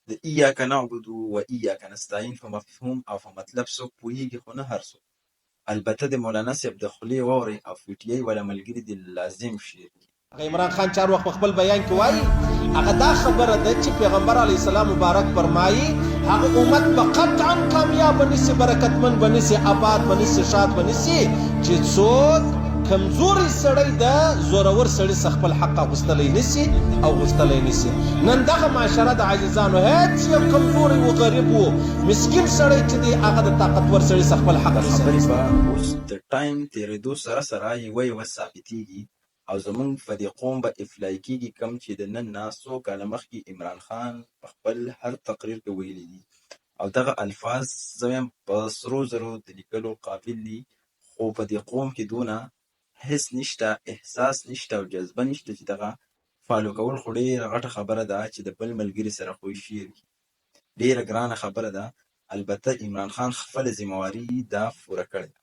د ایاک نعبد و ایاک نستعین په مفهوم او په مطلب څوک پوهیږي خو نه هر څوک. البته د مولانا صاحب د خولې واورئ او فټیای ولا ملګري د لازم شعر کې. عمران خان چار وخت په خپل بیان کې وایي هغه دا خبره ده چې پیغمبر علیه السلام مبارک فرمایي هغه امت به قطعا کامیاب بنسي، برکتمن بنسي، آباد بنسي، شاد بنسي چې څوک کمزوري سړی د زورور سړي څخه خپل حق اخیستلی نسي او غوښتلی نسي. نن دغه معاشره د عاجزانو هیڅ یو کمزوری و غریب و مسکین سړی چې دی هغه د طاقتور سړي څخه خپل حق نسي. خبرې به اوس د ټایم تېرېدو سره سره یوه ثابتېږي او زمونږ په دې قوم به افلای کېږي کم چې د نن نه څو کاله مخکې عمران خان په خپل هر تقریر کې ویلي دي او دغه الفاظ زه وایم په سرو زرو د لیکلو قابل دي، خو په دې قوم کې دونه حس نشته، احساس نشته او جذبه نشته چې دغه فالو کول خو ډېره غټه خبره ده چې د بل ملګري سره خو شعر وي. ډېره ګرانه خبره ده. البته عمران خان خپله ذمهواري دا پوره کړې ده.